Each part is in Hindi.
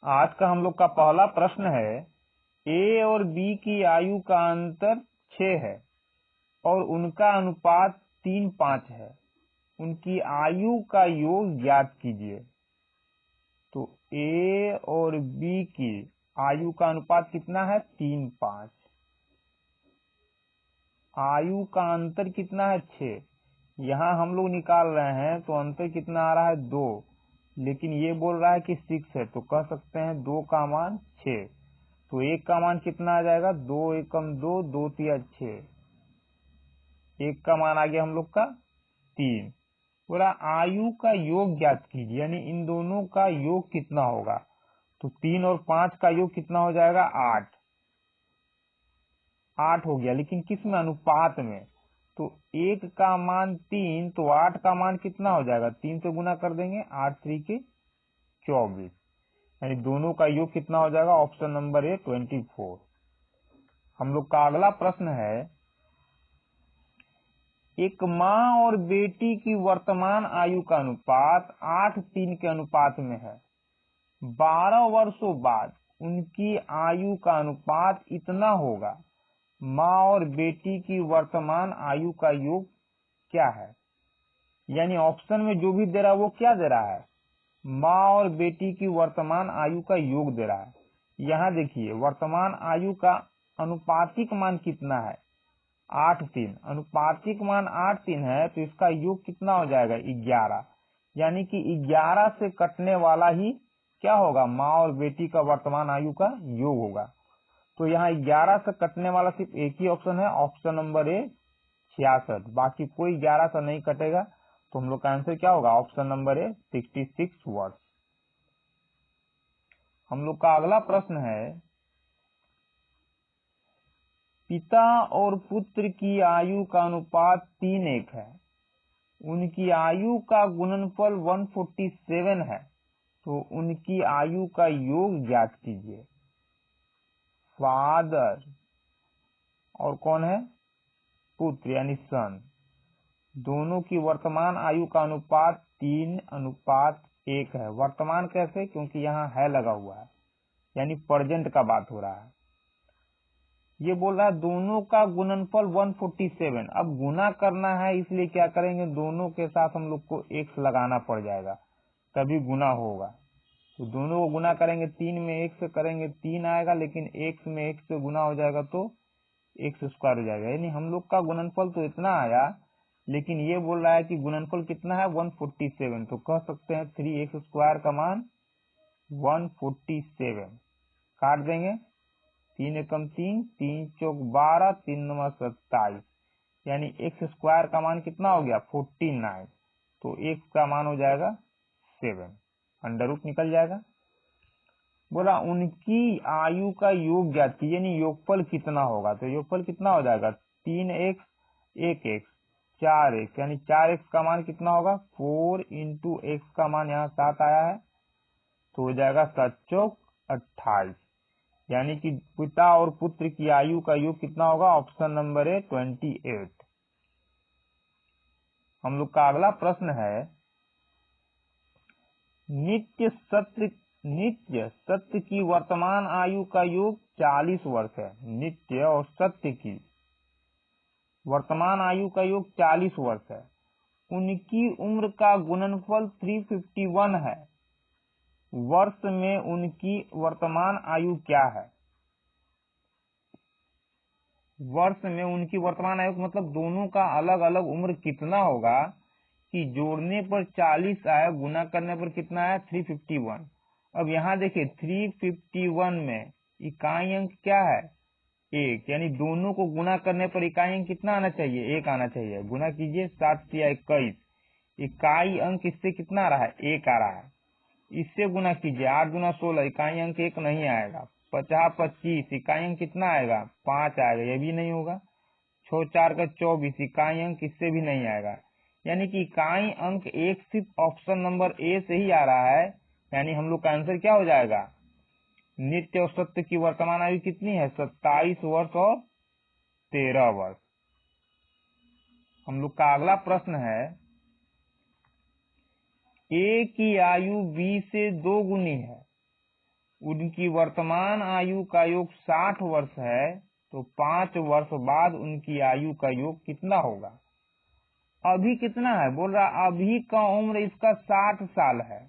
आज का हम लोग का पहला प्रश्न है, ए और बी की आयु का अंतर 6 है और उनका अनुपात 3:5 है। उनकी आयु का योग ज्ञात कीजिए। तो ए और बी की आयु का अनुपात कितना है? 3:5। आयु का अंतर कितना है? 6। यहाँ हम लोग निकाल रहे हैं तो अंतर कितना आ रहा है? 2, लेकिन ये बोल रहा है कि 6 है, तो कह सकते हैं 2 का मान 6। तो 1 का मान कितना आ जाएगा? 2 एकम 2, 2 तिया 6। 1 का मान आ गया हम लोग का 3। बोला आयु का योग ज्ञात कीजिए, यानी इन दोनों का योग कितना होगा। तो 3 और 5 का योग कितना हो जाएगा? 8। 8 हो गया, लेकिन किस में? अनुपात में। तो 1 का मान 3, तो 8 का मान कितना हो जाएगा? 3 से गुना कर देंगे, 8 3 के 24, यानी दोनों का योग कितना हो जाएगा? Option number A 24। हम लोग का अगला प्रश्न है, एक माँ और बेटी की वर्तमान आयु का अनुपात 8:3 के अनुपात में है। 12 वर्षों बाद उनकी आयु का अनुपात इतना होगा। माँ और बेटी की वर्तमान आयु का योग क्या है? यानी ऑप्शन में जो भी दे रहा है वो क्या दे रहा है? माँ और बेटी की वर्तमान आयु का योग दे रहा है। यहाँ देखिए वर्तमान आयु का अनुपातिक मान कितना है? 8:3। अनुपातिक मान 8:3 है, तो इसका योग कितना हो जाएगा? 11। यानी कि 11 से कटने वाला ही क्या होगा? माँ और बेटी का वर्तमान आयु का योग होगा। तो यहाँ 11 से कटने वाला सिर्फ एक ही ऑप्शन है, ऑप्शन नंबर ए 66। बाकी कोई 11 से नहीं कटेगा, तो हम लोग का आंसर क्या होगा? ऑप्शन नंबर ए 66 वर्ष। हम लोग का अगला प्रश्न है, पिता और पुत्र की आयु का अनुपात 3:1 है। उनकी आयु का गुणनफल 147 है, तो उनकी आयु का योग ज्ञात कीजिए। फादर और कौन है? पुत्र यानी सन। दोनों की वर्तमान आयु का अनुपात 3:1 है। वर्तमान कैसे? क्योंकि यहाँ है लगा हुआ है, यानी प्रेजेंट का बात हो रहा है। ये बोल रहा है दोनों का गुणनफल 147। अब गुना करना है, इसलिए क्या करेंगे? दोनों के साथ हम लोग को x लगाना पड़ जाएगा, तभी गुना होगा। तो दोनों को गुना करेंगे, 3 में 1 से करेंगे 3 आएगा, लेकिन x में 1 से गुना हो जाएगा तो x स्क्वायर हो जाएगा। यानी हम लोग का गुणनफल तो इतना आया, लेकिन ये बोल रहा है कि गुणनफल कितना है? 147। तो कह सकते हैं 3x स्क्वायर का मान 147। काट देंगे, 3 एकम 3, 3 चौक 12, 3 नवा 27, यानी x स्क्वायर का मान कितना हो गया? 49। तो x का मान हो जाएगा 7, अंडर रूट निकल जाएगा। बोला उनकी आयु का योग ज्ञात कीजिए, यानी योगफल कितना होगा। तो योगफल कितना हो जाएगा? 3x 1x 4x, यानी 4x का मान कितना होगा? 4 इंटू x का मान यहाँ 7 आया है, तो हो जाएगा 7 चौक 28। यानी कि पिता और पुत्र की आयु का योग कितना होगा? Option number A 28। हम लोग का अगला प्रश्न है, नित्य सत्य की वर्तमान आयु का योग 40 वर्ष है। नित्य और सत्य की वर्तमान आयु का योग 40 वर्ष है। उनकी उम्र का गुणनफल 351 है। वर्ष में उनकी वर्तमान आयु क्या है? वर्ष में उनकी वर्तमान आयु मतलब दोनों का अलग अलग उम्र कितना होगा कि जोड़ने पर 40 आया, गुना करने पर कितना आया? 351। अब यहाँ देखिए 351 में इकाई अंक क्या है? 1, यानी दोनों को गुना करने पर इकाई अंक कितना आना चाहिए? 1 आना चाहिए। गुना कीजिए, 7 तिया 21, इकाई अंक इससे कितना आ रहा है? 1 आ रहा है। इससे गुना कीजिए, 8 दूना 16, इकाई अंक 1 नहीं आएगा। 50 25, इकाई अंक कितना आएगा? 5 आएगा, ये भी नहीं होगा। 6 4 का 24, इकाई अंक इससे भी नहीं आएगा। यानी कि इकाई अंक 1 सिर्फ ऑप्शन नंबर ए से ही आ रहा है। यानी हम लोग का आंसर क्या हो जाएगा? नित्य और सत्य की वर्तमान आयु कितनी है? 27 वर्ष और 13 वर्ष। हम लोग का अगला प्रश्न है, ए की आयु बी से 2 गुनी है। उनकी वर्तमान आयु का योग 60 वर्ष है, तो 5 वर्ष बाद उनकी आयु का योग कितना होगा? अभी कितना है? बोल रहा अभी का उम्र इसका 60 साल है,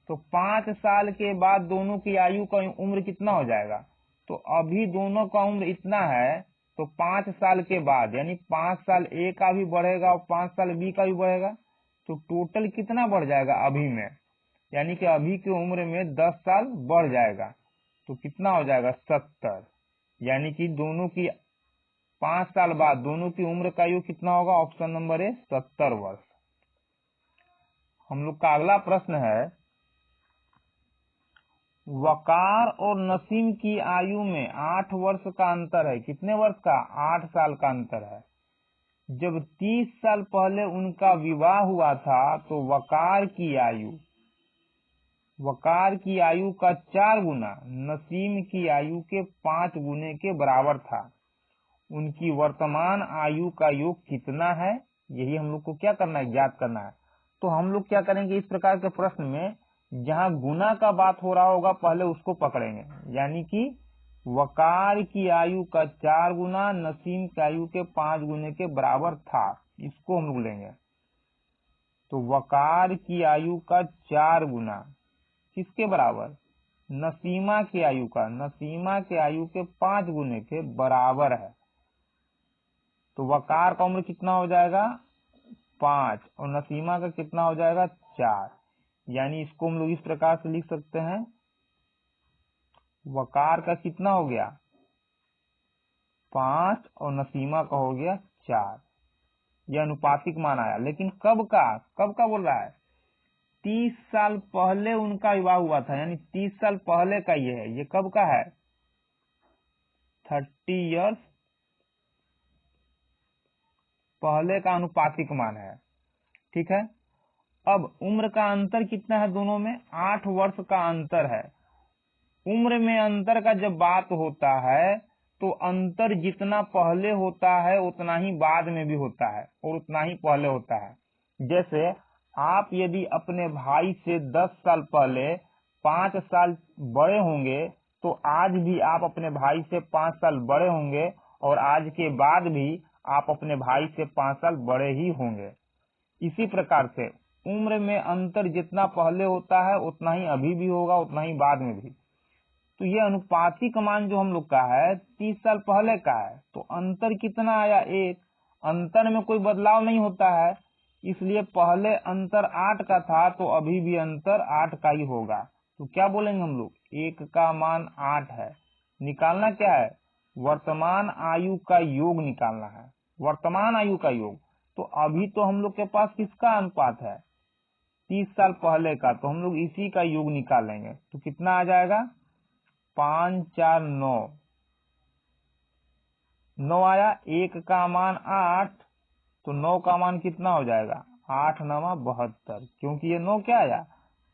तो 5 साल के बाद दोनों की आयु का उम्र कितना हो जाएगा? तो अभी दोनों का उम्र इतना है, तो 5 साल के बाद यानी 5 साल ए का भी बढ़ेगा और 5 साल बी का भी बढ़ेगा, तो टोटल कितना बढ़ जाएगा अभी में? यानी कि अभी की उम्र में 10 साल बढ़ जाएगा, तो कितना हो जाएगा? 70। यानी कि दोनों की 5 साल बाद दोनों की उम्र का योग कितना होगा? ऑप्शन नंबर ए 70 वर्ष। हम लोग का अगला प्रश्न है, वकार और नसीम की आयु में 8 वर्ष का अंतर है। कितने वर्ष का? 8 साल का अंतर है। जब 30 साल पहले उनका विवाह हुआ था तो वकार की आयु का 4 गुना नसीम की आयु के 5 गुने के बराबर था। उनकी वर्तमान आयु का योग कितना है? यही हम लोग को क्या करना है? ज्ञात करना है। तो हम लोग क्या करेंगे, इस प्रकार के प्रश्न में जहां गुना का बात हो रहा होगा पहले उसको पकड़ेंगे। यानी कि वकार की आयु का 4 गुना नसीम की आयु के 5 गुने के बराबर था, इसको हम लोग लेंगे। तो वकार की आयु का 4 गुना किसके बराबर? नसीमा की आयु का, नसीमा के आयु के 5 गुने के बराबर है। तो वकार का उम्र कितना हो जाएगा? 5, और नसीमा का कितना हो जाएगा? 4। यानी इसको हम लोग इस प्रकार से लिख सकते हैं, वकार का कितना हो गया? 5 और नसीमा का हो गया 4। यह अनुपातिक मान आया। लेकिन कब का बोल रहा है? 30 साल पहले उनका विवाह हुआ था, यानी 30 साल पहले का ये है। ये कब का है? 30 इयर्स पहले का अनुपातिक मान है। ठीक है। अब उम्र का अंतर कितना है दोनों में? 8 वर्ष का अंतर है। उम्र में अंतर का जब बात होता है तो अंतर जितना पहले होता है उतना ही बाद में भी होता है और उतना ही पहले होता है। जैसे आप यदि अपने भाई से 10 साल पहले 5 साल बड़े होंगे तो आज भी आप अपने भाई से 5 साल बड़े होंगे और आज के बाद भी आप अपने भाई से 5 साल बड़े ही होंगे। इसी प्रकार से उम्र में अंतर जितना पहले होता है उतना ही अभी भी होगा, उतना ही बाद में भी। तो ये अनुपातिक मान जो हम लोग का है 30 साल पहले का है, तो अंतर कितना आया? 1। अंतर में कोई बदलाव नहीं होता है, इसलिए पहले अंतर 8 का था तो अभी भी अंतर 8 का ही होगा। तो क्या बोलेंगे हम लोग? 1 का मान 8 है। निकालना क्या है? वर्तमान आयु का योग निकालना है, वर्तमान आयु का योग। तो अभी तो हम लोग के पास किसका अनुपात है? 30 साल पहले का, तो हम लोग इसी का योग निकालेंगे। तो कितना आ जाएगा? 5 4 9, 9 आया। 1 का मान 8, तो 9 का मान कितना हो जाएगा? 8 9 72, क्योंकि ये 9 क्या आया?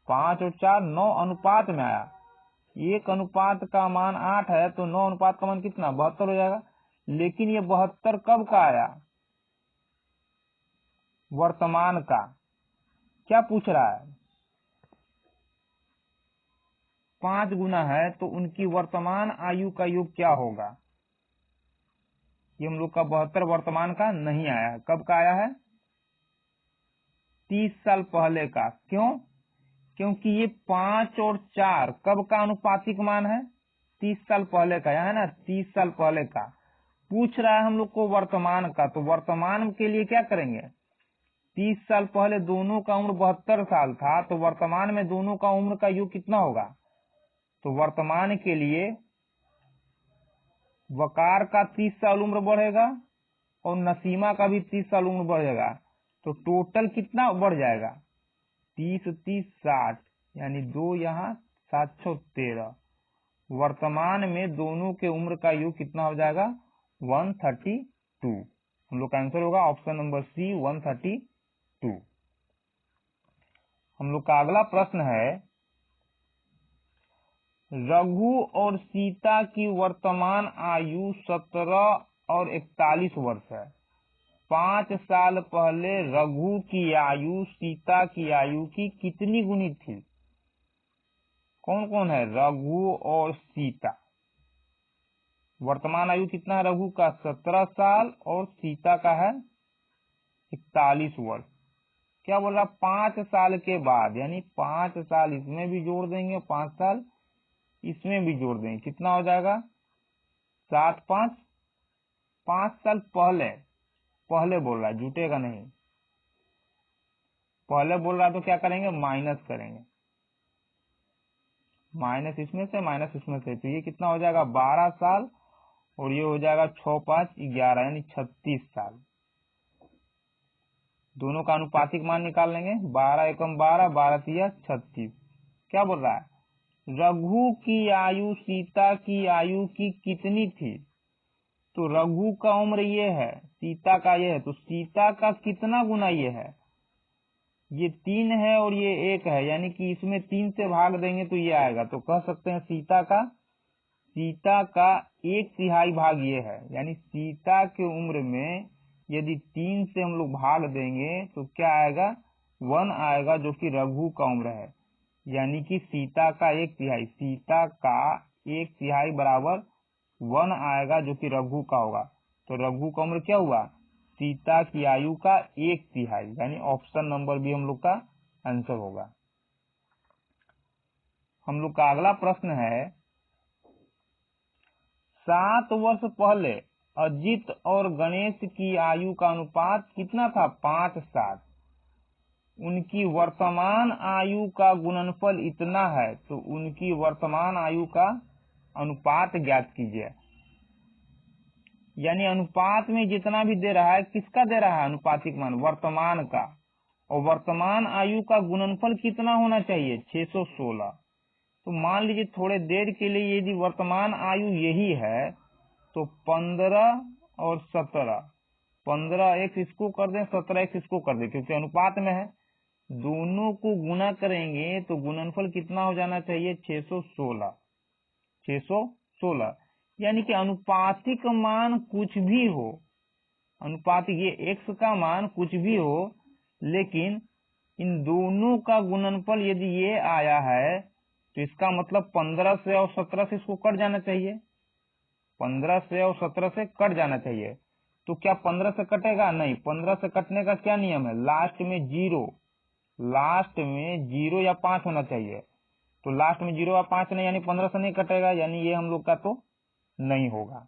5 और 4 9 अनुपात में आया। 1 अनुपात का मान 8 है तो 9 अनुपात का मान कितना? 72 हो जाएगा। लेकिन ये 72 कब का आया? वर्तमान का। क्या पूछ रहा है? 5 गुना है तो उनकी वर्तमान आयु का योग क्या होगा? ये हम लोग का 72 वर्तमान का नहीं आया है। कब का आया है? 30 साल पहले का। क्यों? क्योंकि ये 5 और 4 कब का अनुपातिक मान है? 30 साल पहले का, है ना? 30 साल पहले का पूछ रहा है हम लोग को वर्तमान का। तो वर्तमान के लिए क्या करेंगे? 30 साल पहले दोनों का उम्र 72 साल था, तो वर्तमान में दोनों का उम्र का योग कितना होगा? तो वर्तमान के लिए वकार का 30 साल उम्र बढ़ेगा और नसीमा का भी 30 साल उम्र बढ़ेगा, तो टोटल कितना बढ़ जाएगा? 30 30 60, यानी 2 यहाँ 713। वर्तमान में दोनों के उम्र का योग कितना हो जाएगा? 132। हम लोग का आंसर होगा ऑप्शन नंबर सी 132। हम लोग का अगला प्रश्न है, रघु और सीता की वर्तमान आयु 17 और 41 वर्ष है। 5 साल पहले रघु की आयु सीता की आयु की कितनी गुनी थी? कौन कौन है? रघु और सीता। वर्तमान आयु कितना है रघु का? 17 साल और सीता का है 41 वर्ष। क्या बोल रहा? 5 साल के बाद, यानी 5 साल इसमें भी जोड़ देंगे, 5 साल इसमें भी जोड़ देंगे, कितना हो जाएगा? 7 5, 5 साल पहले, पहले बोल रहा है, जुटेगा नहीं, पहले बोल रहा है तो क्या करेंगे? माइनस करेंगे, माइनस इसमें से माइनस इसमें से, तो ये कितना हो जाएगा? 12 साल और ये हो जाएगा 6 5 11, यानी 36 साल। दोनों का अनुपातिक मान निकाल लेंगे, 12 एकम 12, 12 तिया 36। क्या बोल रहा है? रघु की आयु सीता की आयु की कितनी थी? तो रघु का उम्र ये है, सीता का ये है, तो सीता का कितना गुना ये है? ये 3 है और ये 1 है, यानी कि इसमें 3 से भाग देंगे तो ये आएगा। तो कह सकते हैं सीता का 1/3 भाग ये है, यानी सीता की उम्र में यदि 3 से हम लोग भाग देंगे तो क्या आएगा? 1 आएगा, जो कि रघु का उम्र है, यानी कि सीता का 1/3, सीता का 1/3 बराबर 1 आएगा, जो कि रघु का होगा। तो रघु का उम्र क्या हुआ? सीता की आयु का 1/3, यानी ऑप्शन नंबर बी हम लोग का आंसर होगा। हम लोग का अगला प्रश्न है, 7 वर्ष पहले अजित और गणेश की आयु का अनुपात कितना था? 5 7। उनकी वर्तमान आयु का गुणनफल इतना है, तो उनकी वर्तमान आयु का अनुपात ज्ञात कीजिए। यानी अनुपात में जितना भी दे रहा है, किसका दे रहा है अनुपातिक मान? वर्तमान का। और वर्तमान आयु का गुणनफल कितना होना चाहिए? 616। तो मान लीजिए थोड़े देर के लिए यदि वर्तमान आयु यही है, तो 15 और 17, 15x इसको कर दें, 17x इसको कर दें, क्योंकि अनुपात में है। दोनों को गुना करेंगे तो गुणनफल कितना हो जाना चाहिए? 616। 616, यानी कि अनुपातिक मान कुछ भी हो, अनुपातिक ये x का मान कुछ भी हो, लेकिन इन दोनों का गुणनफल यदि ये आया है, तो इसका मतलब 15 से और 17 से इसको कट जाना चाहिए, 15 से और 17 से कट जाना चाहिए। तो क्या 15 से कटेगा? नहीं। 15 से कटने का क्या नियम है? लास्ट में 0, लास्ट में 0 या 5 होना चाहिए। तो लास्ट में 0 या 5 नहीं, यानी 15 से नहीं कटेगा, यानी ये हम लोग का तो नहीं होगा।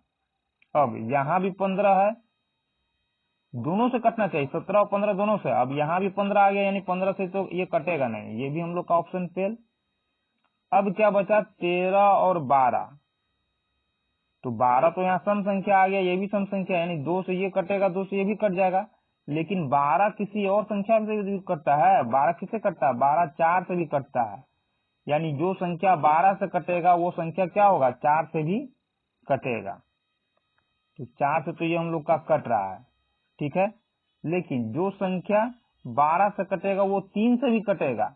अब यहाँ भी 15 है, दोनों से कटना चाहिए, 17 और 15 दोनों से। अब यहाँ भी 15 आ गया, यानी 15 से तो ये कटेगा नहीं, ये भी हम लोग का ऑप्शन फेल। अब क्या बचा? 13 और 12। तो 12 तो यहाँ सम संख्या आ गया, ये भी सम संख्या, यानी 2 से ये कटेगा, 2 से ये भी कट जाएगा। लेकिन 12 किसी और संख्या से भी कटता है। 12 किससे कटता है? 12 4 से भी कटता है, यानी जो संख्या 12 से कटेगा वो संख्या क्या होगा? 4 से भी कटेगा। तो 4 से तो ये हम लोग का कट रहा है, ठीक है। लेकिन जो संख्या 12 से कटेगा वो 3 से भी कटेगा।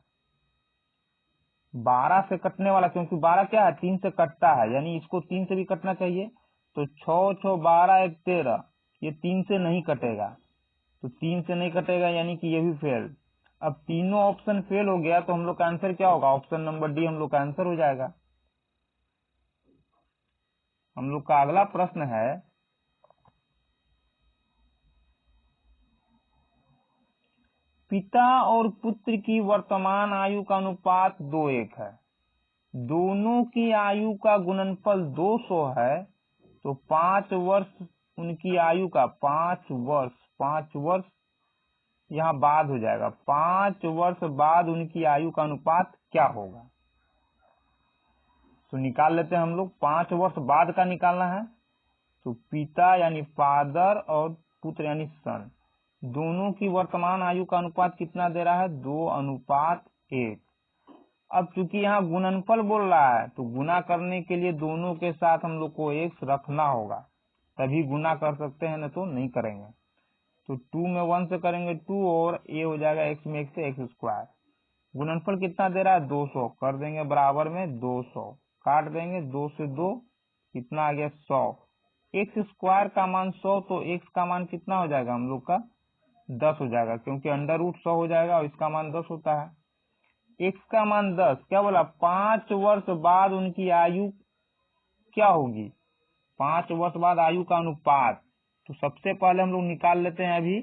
12 से कटने वाला, क्योंकि 12 क्या है? 3 से कटता है, यानी इसको 3 से भी कटना चाहिए। तो 6 6 12 1 13, ये 3 से नहीं कटेगा, तो 3 से नहीं कटेगा, यानी कि ये भी फेल। अब तीनों ऑप्शन फेल हो गया, तो हम लोग का आंसर क्या होगा? ऑप्शन नंबर डी हम लोग का आंसर हो जाएगा। हम लोग का अगला प्रश्न है, पिता और पुत्र की वर्तमान आयु का अनुपात 2:1 है। दोनों की आयु का गुणनफल 200 है, तो 5 वर्ष उनकी आयु का, 5 वर्ष यहाँ बाद हो जाएगा, 5 वर्ष बाद उनकी आयु का अनुपात क्या होगा? तो निकाल लेते हैं हम लोग। 5 वर्ष बाद का निकालना है, तो पिता यानी फादर और पुत्र यानी सन, दोनों की वर्तमान आयु का अनुपात कितना दे रहा है? 2:1। अब चूंकि यहाँ गुणनफल बोल रहा है, तो गुना करने के लिए दोनों के साथ हम लोग को x रखना होगा, तभी गुना कर सकते हैं, न तो नहीं करेंगे। तो 2 में 1 से करेंगे 2, और ये हो जाएगा x में 1 से x²। गुणनफल कितना दे रहा है? 200, कर देंगे बराबर में 200, काट देंगे 2 से 2, कितना आ गया? 100। x² का मान 100, तो x का मान कितना हो जाएगा हम लोग का? 10 हो जाएगा, क्योंकि अंडर रूट 100 हो जाएगा और इसका मान 10 होता है। x का मान 10, क्या बोला 5 वर्ष बाद उनकी आयु क्या होगी, 5 वर्ष बाद आयु का अनुपात। तो सबसे पहले हम लोग निकाल लेते हैं अभी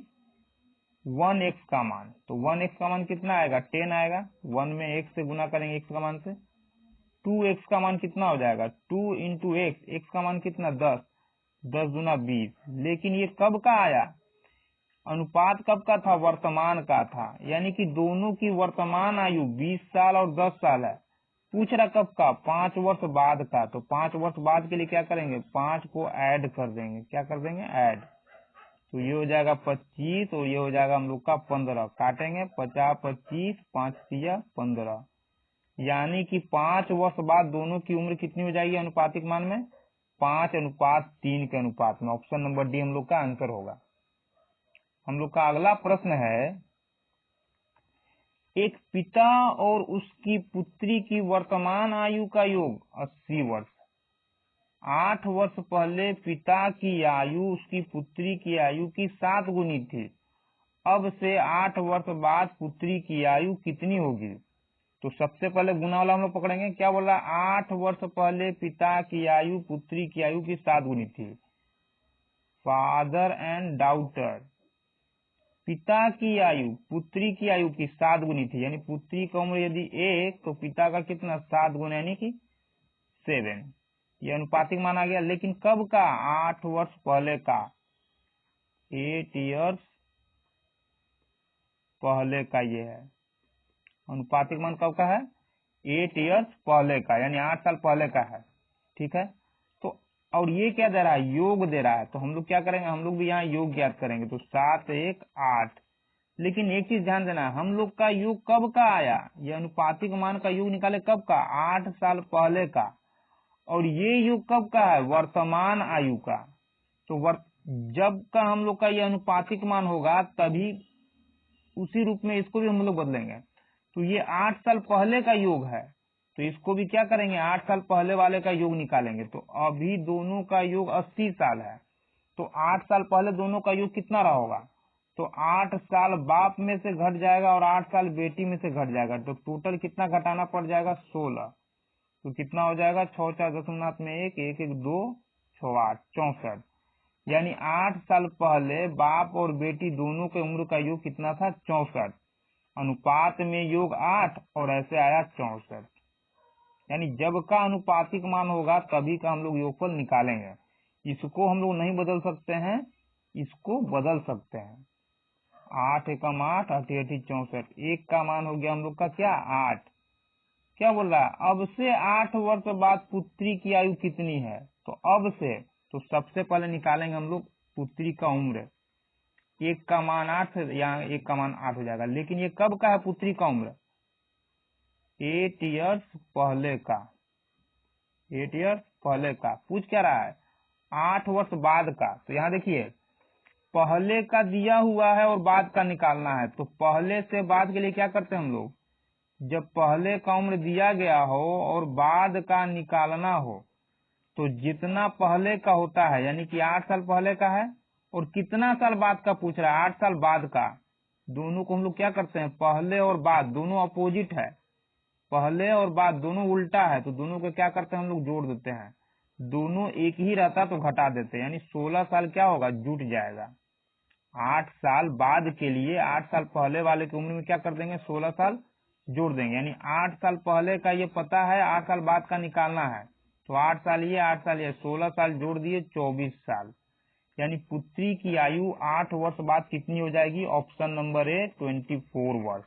1x का मान। तो 1x का मान कितना आएगा 10 आएगा, 1 में 1 से गुना करेंगे x का मान से। 2x का मान कितना हो जाएगा 2 इंटू x का मान कितना 10, 10 दूना 20। लेकिन ये कब का आया, अनुपात कब का था, वर्तमान का था, यानी कि दोनों की वर्तमान आयु 20 साल और 10 साल है। पूछ रहा कब का, 5 वर्ष बाद का। तो 5 वर्ष बाद के लिए क्या करेंगे, 5 को ऐड कर देंगे, क्या कर देंगे ऐड। तो ये हो जाएगा 25 और ये हो जाएगा हम लोग का 15, काटेंगे 50 25, 5 तिया 15, यानी कि 5 वर्ष बाद दोनों की उम्र कितनी हो जाएगी अनुपातिक मान में, 5:3 के अनुपात में। ऑप्शन नंबर डी हम लोग का आंसर होगा। हम लोग का अगला प्रश्न है, एक पिता और उसकी पुत्री की वर्तमान आयु का योग 80 वर्ष। 8 वर्ष पहले पिता की आयु उसकी पुत्री की आयु की 7 गुनी थी। अब से 8 वर्ष बाद पुत्री की आयु कितनी होगी। तो सबसे पहले गुना वाला हम लोग पकड़ेंगे, क्या बोल रहा है 8 वर्ष पहले पिता की आयु पुत्री की आयु की 7 गुनी थी। फादर एंड डॉटर, पिता की आयु पुत्री की आयु की 7 गुनी थी, यानी पुत्री की उम्र यदि 1 तो पिता का कितना 7 गुना यानी कि 7। ये अनुपातिक मान आ गया। लेकिन कब का, 8 वर्ष पहले का, 8 इयर्स पहले का ये है। अनुपातिक मान कब का है, 8 इयर्स पहले का, यानी 8 साल पहले का है। ठीक है, तो और ये क्या दे रहा है, योग दे रहा है। तो हम लोग क्या करेंगे, हम लोग भी यहाँ योग ज्ञात करेंगे। तो 7 1 8। लेकिन एक चीज ध्यान देना, हम लोग का योग कब का आया, ये अनुपातिक मान का योग निकाले कब का, 8 साल पहले का। और ये योग कब का है, वर्तमान आयु का। तो जब का हम लोग का ये अनुपातिक मान होगा तभी उसी रूप में इसको भी हम लोग बदलेंगे। तो ये 8 साल पहले का योग है, तो इसको भी क्या करेंगे, 8 साल पहले वाले का योग निकालेंगे। तो अभी दोनों का योग 80 साल है, तो 8 साल पहले दोनों का योग कितना रहा होगा। तो 8 साल बाप में से घट जाएगा और 8 साल बेटी में से घट जाएगा। तो टोटल कितना घटाना पड़ जाएगा 16। तो कितना हो जाएगा 6 4 दशमलव में 1 1 1 2 6 8 64, यानी 8 साल पहले बाप और बेटी दोनों के उम्र का योग कितना था 64। अनुपात में योग 8 और ऐसे आया 64, यानी जब का अनुपातिक मान होगा तभी का हम लोग योगफल निकालेंगे। इसको हम लोग नहीं बदल सकते हैं, इसको बदल सकते हैं। 8 एकम 8 8 8 64, एक का मान हो गया हम लोग का क्या 8। क्या बोल रहा है, अब से 8 वर्ष बाद पुत्री की आयु कितनी है। तो अब से, तो सबसे पहले निकालेंगे हम लोग पुत्री का उम्र। एक का मान 8, यहाँ एक का मान 8 हो जाएगा। लेकिन ये कब का है पुत्री का उम्र, 8 इयर्स पहले का, 8 इयर्स पहले का। पूछ क्या रहा है 8 वर्ष बाद का। तो यहाँ देखिए पहले का दिया हुआ है और बाद का निकालना है। तो पहले से बाद के लिए क्या करते हैं हम लोग, जब पहले का उम्र दिया गया हो और बाद का निकालना हो, तो जितना पहले का होता है, यानी कि 8 साल पहले का है और कितना साल बाद का पूछ रहा है 8 साल बाद का, दोनों को हम लोग क्या करते हैं, पहले और बाद दोनों अपोजिट है, पहले और बाद दोनों उल्टा है, तो दोनों को क्या करते हैं हम लोग जोड़ देते हैं। दोनों एक ही रहता तो घटा देते हैं, यानी 16 साल क्या होगा जुट जाएगा। 8 साल बाद के लिए 8 साल पहले वाले की उम्र में क्या कर देंगे 16 साल जोड़ देंगे, यानी 8 साल पहले का ये पता है, 8 साल बाद का निकालना है। तो 8 साल ये 8 साल ये 16 साल जोड़ दिए 24 साल, यानी पुत्री की आयु 8 वर्ष बाद कितनी हो जाएगी, ऑप्शन नंबर ए 24 वर्ष।